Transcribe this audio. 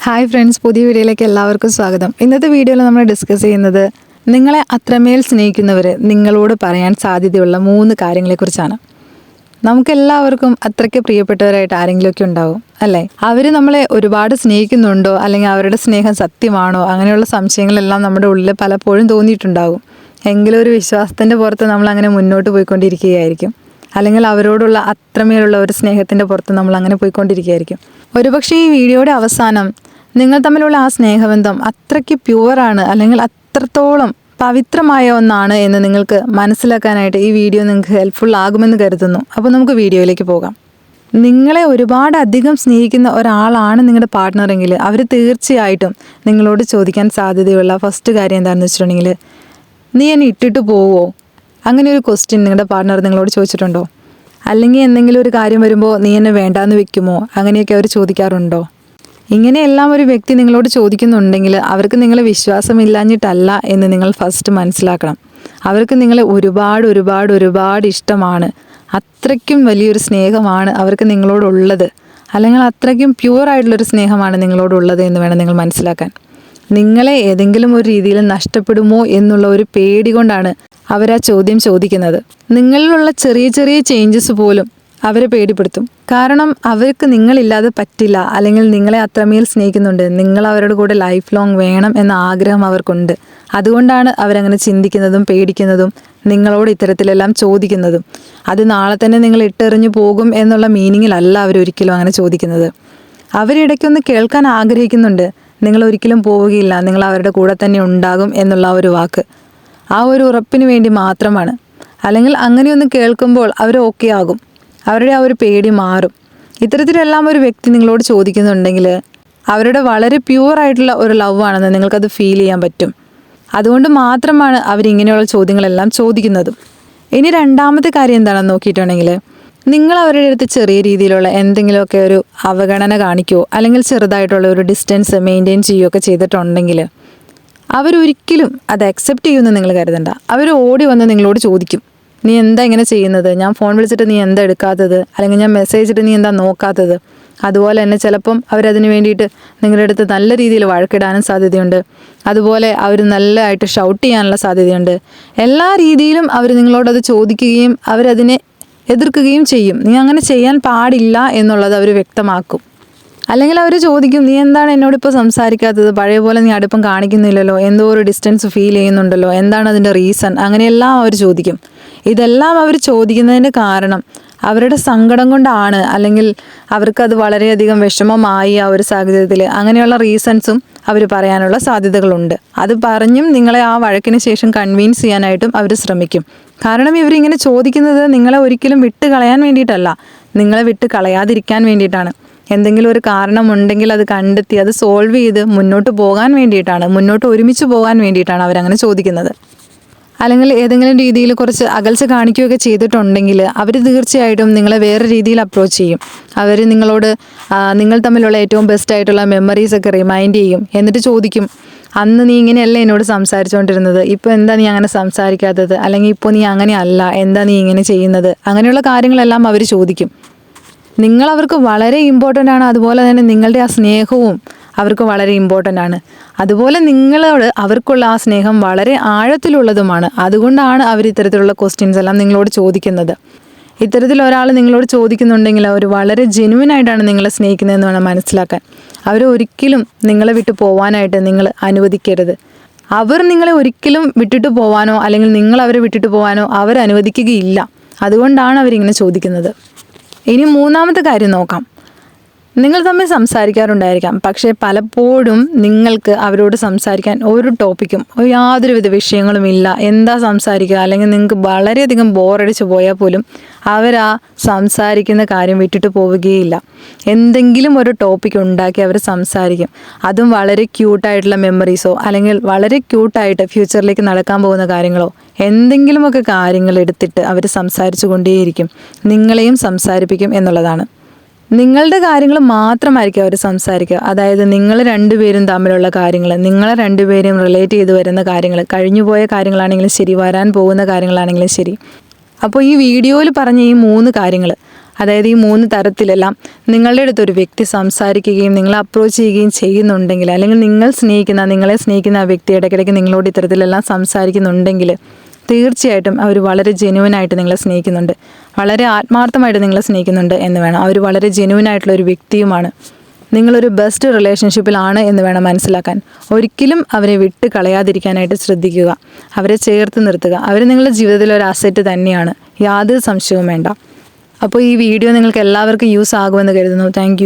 Hi friends, പുതിയ വീഡിയോയിലേക്ക് എല്ലാവർക്കും സ്വാഗതം. ഇന്നത്തെ വീഡിയോയിൽ നമ്മൾ ഡിസ്കസ് ചെയ്യുന്നത് നിങ്ങളെ അത്രമേൽ സ്നേഹിക്കുന്നവർ നിങ്ങളോട് പറയാൻ സാധ്യതയുള്ള 3 കാര്യങ്ങളെക്കുറിച്ചാണ്. നമുക്കെല്ലാവർക്കും അത്രയ്ക്ക് പ്രിയപ്പെട്ടവരായിട്ട് ആരെങ്കിലുമൊക്കെ ഉണ്ടാവും അല്ലേ? അവർ നമ്മളെ ഒരുപാട് സ്നേഹിക്കുന്നുണ്ടോ, അല്ലെങ്കിൽ അവരുടെ സ്നേഹം സത്യമാണോ, അങ്ങനെയുള്ള സംശയങ്ങളെല്ലാം നമ്മുടെ ഉള്ളിൽ പലപ്പോഴും തോന്നിയിട്ടുണ്ടാകും. എങ്കിലും ഒരു വിശ്വാസത്തിൻ്റെ പുറത്ത് നമ്മൾ അങ്ങനെ മുന്നോട്ട് പോയിക്കൊണ്ടിരിക്കുകയായിരിക്കും, അല്ലെങ്കിൽ അവരോടുള്ള അത്രമേലുള്ള ഒരു സ്നേഹത്തിൻ്റെ പുറത്ത് നമ്മൾ അങ്ങനെ പോയിക്കൊണ്ടിരിക്കുകയായിരിക്കും. ഒരുപക്ഷെ ഈ വീഡിയോയുടെ അവസാനം നിങ്ങൾ തമ്മിലുള്ള ആ സ്നേഹബന്ധം അത്രയ്ക്ക് പ്യുവറാണ്, അല്ലെങ്കിൽ അത്രത്തോളം പവിത്രമായ ഒന്നാണ് എന്ന് നിങ്ങൾക്ക് മനസ്സിലാക്കാനായിട്ട് ഈ വീഡിയോ നിങ്ങൾക്ക് ഹെൽപ്ഫുൾ ആകുമെന്ന് കരുതുന്നു. അപ്പോൾ നമുക്ക് വീഡിയോയിലേക്ക് പോകാം. നിങ്ങളെ ഒരുപാട് അധികം സ്നേഹിക്കുന്ന ഒരാളാണ് നിങ്ങളുടെ പാർട്ട്ണറെങ്കിൽ അവർ തീർച്ചയായിട്ടും നിങ്ങളോട് ചോദിക്കാൻ സാധ്യതയുള്ള ഫസ്റ്റ് കാര്യം എന്താണെന്ന് വെച്ചിട്ടുണ്ടെങ്കിൽ, നീ എന്നെ ഇട്ടിട്ട് പോവോ? അങ്ങനെ ഒരു ക്വസ്റ്റ്യൻ നിങ്ങളുടെ പാർട്ട്ണർ നിങ്ങളോട് ചോദിച്ചിട്ടുണ്ടോ? അല്ലെങ്കിൽ എന്തെങ്കിലും ഒരു കാര്യം വരുമ്പോൾ നീ എന്നെ വേണ്ടാന്ന് വെക്കുമോ? അങ്ങനെയൊക്കെ അവർ ചോദിക്കാറുണ്ടോ? ഇങ്ങനെയെല്ലാം ഒരു വ്യക്തി നിങ്ങളോട് ചോദിക്കുന്നുണ്ടെങ്കിൽ അവർക്ക് നിങ്ങളെ വിശ്വാസമില്ലാഞ്ഞിട്ടല്ല എന്ന് നിങ്ങൾ ഫസ്റ്റ് മനസ്സിലാക്കണം. അവർക്ക് നിങ്ങളെ ഒരുപാട് ഒരുപാട് ഒരുപാട് ഇഷ്ടമാണ്. അത്രയ്ക്കും വലിയൊരു സ്നേഹമാണ് അവർക്ക് നിങ്ങളോടുള്ളത്, അല്ലെങ്കിൽ അത്രയ്ക്കും പ്യുവറായിട്ടുള്ളൊരു സ്നേഹമാണ് നിങ്ങളോടുള്ളത് എന്ന് വേണം നിങ്ങൾ മനസ്സിലാക്കാൻ. നിങ്ങളെ ഏതെങ്കിലും ഒരു രീതിയിൽ നഷ്ടപ്പെടുമോ എന്നുള്ള ഒരു പേടി കൊണ്ടാണ് അവരാ ചോദ്യം ചോദിക്കുന്നത്. നിങ്ങളിലുള്ള ചെറിയ ചെറിയ ചേഞ്ചസ് പോലും അവരെ പേടിപ്പെടുത്തും. കാരണം അവർക്ക് നിങ്ങളില്ലാതെ പറ്റില്ല, അല്ലെങ്കിൽ നിങ്ങളെ അത്രമേൽ സ്നേഹിക്കുന്നുണ്ട്, നിങ്ങൾ അവരുടെ കൂടെ ലൈഫ് ലോങ് വേണം എന്ന ആഗ്രഹം അവർക്കുണ്ട്. അതുകൊണ്ടാണ് അവരങ്ങനെ ചിന്തിക്കുന്നതും പേടിക്കുന്നതും നിങ്ങളോട് ഇത്തരത്തിലെല്ലാം ചോദിക്കുന്നതും. അത് നാളെ തന്നെ നിങ്ങൾ ഇട്ടെറിഞ്ഞു പോകും എന്നുള്ള മീനിങ്ങിലല്ല അവരൊരിക്കലും അങ്ങനെ ചോദിക്കുന്നത്. അവരിടയ്ക്കൊന്ന് കേൾക്കാൻ ആഗ്രഹിക്കുന്നുണ്ട്, നിങ്ങൾ ഒരിക്കലും പോവുകയില്ല, നിങ്ങൾ അവരുടെ കൂടെ തന്നെ ഉണ്ടാകും എന്നുള്ള ഒരു വാക്ക്. ആ ഒരു ഉറപ്പിന് വേണ്ടി മാത്രമാണ്. അല്ലെങ്കിൽ അങ്ങനെയൊന്ന് കേൾക്കുമ്പോൾ അവർ ഓക്കെ ആകും, അവരുടെ ആ ഒരു പേടി മാറും. ഇത്തരത്തിലെല്ലാം ഒരു വ്യക്തി നിങ്ങളോട് ചോദിക്കുന്നുണ്ടെങ്കിൽ അവരുടെ വളരെ പ്യുവറായിട്ടുള്ള ഒരു ലവ് ആണെന്ന് നിങ്ങൾക്കത് ഫീൽ ചെയ്യാൻ പറ്റും. അതുകൊണ്ട് മാത്രമാണ് അവരിങ്ങനെയുള്ള ചോദ്യങ്ങളെല്ലാം ചോദിക്കുന്നതും. ഇനി രണ്ടാമത്തെ കാര്യം എന്താണെന്ന് നോക്കിയിട്ടുണ്ടെങ്കിൽ, നിങ്ങൾ അവരുടെ അടുത്ത് ചെറിയ രീതിയിലുള്ള എന്തെങ്കിലുമൊക്കെ ഒരു അവഗണന കാണിക്കുകയോ അല്ലെങ്കിൽ ചെറുതായിട്ടുള്ള ഒരു ഡിസ്റ്റൻസ് മെയിൻറ്റെയിൻ ചെയ്യുകയൊക്കെ ചെയ്തിട്ടുണ്ടെങ്കിൽ അവരൊരിക്കലും അത് അക്സെപ്റ്റ് ചെയ്യുമെന്ന് നിങ്ങൾ കരുതണ്ട. അവർ ഓടി വന്ന് നിങ്ങളോട് ചോദിക്കും, നീ എന്താ ഇങ്ങനെ ചെയ്യുന്നത്? ഞാൻ ഫോൺ വിളിച്ചിട്ട് നീ എന്താ എടുക്കാത്തത്? അല്ലെങ്കിൽ ഞാൻ മെസ്സേജ് ഇട്ട് നീ എന്താ നോക്കാത്തത്? അതുപോലെ തന്നെ ചിലപ്പം അവരതിന് വേണ്ടിയിട്ട് നിങ്ങളുടെ അടുത്ത് നല്ല രീതിയിൽ വഴക്കിടാനും സാധ്യതയുണ്ട്. അതുപോലെ അവർ നല്ലതായിട്ട് ഷൗട്ട് ചെയ്യാനുള്ള സാധ്യതയുണ്ട്. എല്ലാ രീതിയിലും അവർ നിങ്ങളോടത് ചോദിക്കുകയും അവരതിനെ എതിർക്കുകയും ചെയ്യും. നീ അങ്ങനെ ചെയ്യാൻ പാടില്ല എന്നുള്ളത് അവർ വ്യക്തമാക്കും. അല്ലെങ്കിൽ അവർ ചോദിക്കും, നീ എന്താണ് എന്നോടിപ്പോൾ സംസാരിക്കാത്തത്? പഴയ പോലെ നീ അടുപ്പം കാണിക്കുന്നില്ലല്ലോ, എന്തോ ഒരു ഡിസ്റ്റൻസ് ഫീൽ ചെയ്യുന്നുണ്ടല്ലോ, എന്താണ് അതിൻ്റെ റീസൺ? അങ്ങനെയെല്ലാം അവർ ചോദിക്കും. ഇതെല്ലാം അവർ ചോദിക്കുന്നതിൻ്റെ കാരണം അവരുടെ സങ്കടം കൊണ്ടാണ്, അല്ലെങ്കിൽ അവർക്കത് വളരെയധികം വിഷമമായി ആ ഒരു സാഹചര്യത്തിൽ. അങ്ങനെയുള്ള റീസൺസും അവർ പറയാനുള്ള സാധ്യതകളുണ്ട്. അത് പറഞ്ഞും നിങ്ങളെ ആ വഴക്കിന് ശേഷം കൺവിൻസ് ചെയ്യാനായിട്ടും അവർ ശ്രമിക്കും. കാരണം ഇവരിങ്ങനെ ചോദിക്കുന്നത് നിങ്ങളെ ഒരിക്കലും വിട്ട് കളയാൻ വേണ്ടിയിട്ടല്ല, നിങ്ങളെ വിട്ട് കളയാതിരിക്കാൻ വേണ്ടിയിട്ടാണ്. എന്തെങ്കിലും ഒരു കാരണമുണ്ടെങ്കിൽ അത് കണ്ടെത്തി അത് സോൾവ് ചെയ്ത് മുന്നോട്ട് പോകാൻ വേണ്ടിയിട്ടാണ്, മുന്നോട്ട് ഒരുമിച്ച് പോകാൻ വേണ്ടിയിട്ടാണ് അവരങ്ങനെ ചോദിക്കുന്നത്. അല്ലെങ്കിൽ ഏതെങ്കിലും രീതിയിൽ കുറച്ച് അകൽച്ച കാണിക്കുകയൊക്കെ ചെയ്തിട്ടുണ്ടെങ്കിൽ അവർ തീർച്ചയായിട്ടും നിങ്ങളെ വേറെ രീതിയിൽ അപ്രോച്ച് ചെയ്യും. അവർ നിങ്ങളോട് നിങ്ങൾ തമ്മിലുള്ള ഏറ്റവും ബെസ്റ്റായിട്ടുള്ള മെമ്മറീസൊക്കെ റിമൈൻഡ് ചെയ്യും. എന്നിട്ട് ചോദിക്കും, അന്ന് നീ ഇങ്ങനെയല്ല എന്നോട് സംസാരിച്ചുകൊണ്ടിരുന്നത്, ഇപ്പോൾ എന്താ നീ അങ്ങനെ സംസാരിക്കാത്തത്? അല്ലെങ്കിൽ ഇപ്പോൾ നീ അങ്ങനെ അല്ല, എന്താ നീ ഇങ്ങനെ ചെയ്യുന്നത്? അങ്ങനെയുള്ള കാര്യങ്ങളെല്ലാം അവർ ചോദിക്കും. നിങ്ങൾ അവർക്ക് വളരെ ഇമ്പോർട്ടൻ്റ് ആണ്. അതുപോലെ തന്നെ നിങ്ങളുടെ ആ സ്നേഹവും അവർക്ക് വളരെ ഇമ്പോർട്ടൻ്റ് ആണ്. അതുപോലെ നിങ്ങളോട് അവർക്കുള്ള ആ സ്നേഹം വളരെ ആഴത്തിലുള്ളതുമാണ്. അതുകൊണ്ടാണ് അവർ ഇത്തരത്തിലുള്ള ക്വസ്റ്റ്യൻസ് എല്ലാം നിങ്ങളോട് ചോദിക്കുന്നത്. ഇത്തരത്തിൽ ഒരാൾ നിങ്ങളോട് ചോദിക്കുന്നുണ്ടെങ്കിൽ അവർ വളരെ ജെന്യുവനായിട്ടാണ് നിങ്ങളെ സ്നേഹിക്കുന്നതെന്ന് വേണം മനസ്സിലാക്കാൻ. അവർ ഒരിക്കലും നിങ്ങളെ വിട്ടു പോവാനായിട്ട് നിങ്ങൾ അനുവദിക്കരുത്. അവർ നിങ്ങളെ ഒരിക്കലും വിട്ടിട്ട് പോവാനോ അല്ലെങ്കിൽ നിങ്ങൾ അവരെ വിട്ടിട്ട് പോവാനോ അവർ അനുവദിക്കുകയില്ല. അതുകൊണ്ടാണ് അവരിങ്ങനെ ചോദിക്കുന്നത്. ഇനി മൂന്നാമത്തെ കാര്യം നോക്കാം. നിങ്ങൾ തമ്മിൽ സംസാരിക്കാറുണ്ടായിരിക്കാം, പക്ഷേ പലപ്പോഴും നിങ്ങൾക്ക് അവരോട് സംസാരിക്കാൻ ഒരു ടോപ്പിക്കും യാതൊരുവിധ വിഷയങ്ങളും ഇല്ല. എന്താ സംസാരിക്കുക? അല്ലെങ്കിൽ നിങ്ങൾക്ക് വളരെയധികം ബോറടിച്ച് പോയാൽ പോലും അവരാ സംസാരിക്കുന്ന കാര്യം വിട്ടിട്ട് പോവുകയില്ല. എന്തെങ്കിലും ഒരു ടോപ്പിക് ഉണ്ടാക്കി അവർ സംസാരിക്കും. അതും വളരെ ക്യൂട്ടായിട്ടുള്ള മെമ്മറീസോ അല്ലെങ്കിൽ വളരെ ക്യൂട്ടായിട്ട് ഫ്യൂച്ചറിലേക്ക് നടക്കാൻ പോകുന്ന കാര്യങ്ങളോ എന്തെങ്കിലുമൊക്കെ കാര്യങ്ങൾ എടുത്തിട്ട് അവർ സംസാരിച്ചു കൊണ്ടേയിരിക്കും. നിങ്ങളെയും സംസാരിപ്പിക്കും എന്നുള്ളതാണ്. നിങ്ങളുടെ കാര്യങ്ങൾ മാത്രമായിരിക്കും അവർ സംസാരിക്കുക. അതായത് നിങ്ങൾ രണ്ടുപേരും തമ്മിലുള്ള കാര്യങ്ങൾ, നിങ്ങളെ രണ്ടുപേരും റിലേറ്റ് ചെയ്ത് വരുന്ന കാര്യങ്ങൾ, കഴിഞ്ഞുപോയ കാര്യങ്ങളാണെങ്കിലും ശരി, വരാൻ പോകുന്ന കാര്യങ്ങളാണെങ്കിലും ശരി. അപ്പോൾ ഈ വീഡിയോയിൽ പറഞ്ഞ ഈ 3 കാര്യങ്ങൾ അതായത് ഈ 3 തരത്തിലെല്ലാം നിങ്ങളുടെ അടുത്തൊരു വ്യക്തി സംസാരിക്കുകയും നിങ്ങളെ അപ്രോച്ച് ചെയ്യുകയും ചെയ്യുന്നുണ്ടെങ്കിൽ, അല്ലെങ്കിൽ നിങ്ങളെ സ്നേഹിക്കുന്ന ആ വ്യക്തി ഇടയ്ക്കിടയ്ക്ക് നിങ്ങളോട് ഇത്തരത്തിലെല്ലാം സംസാരിക്കുന്നുണ്ടെങ്കിൽ തീർച്ചയായിട്ടും അവർ വളരെ ജെന്യുവനായിട്ട് നിങ്ങളെ സ്നേഹിക്കുന്നുണ്ട്, വളരെ ആത്മാർത്ഥമായിട്ട് നിങ്ങളെ സ്നേഹിക്കുന്നുണ്ട് എന്ന് വേണം. അവർ വളരെ ജെന്യുവനായിട്ടുള്ള ഒരു വ്യക്തിയുമാണ്. നിങ്ങളൊരു ബെസ്റ്റ് റിലേഷൻഷിപ്പിലാണ് എന്ന് വേണം മനസ്സിലാക്കാൻ. ഒരിക്കലും അവരെ വിട്ട് കളയാതിരിക്കാനായിട്ട് ശ്രദ്ധിക്കുക, അവരെ ചേർത്ത് നിർത്തുക. അവർ നിങ്ങളുടെ ജീവിതത്തിലെ ഒരു അസറ്റ് തന്നെയാണ്, യാതൊരു സംശയവും വേണ്ട. അപ്പോൾ ഈ വീഡിയോ നിങ്ങൾക്ക് എല്ലാവർക്കും യൂസ് ആകുമെന്ന് കരുതുന്നു. താങ്ക്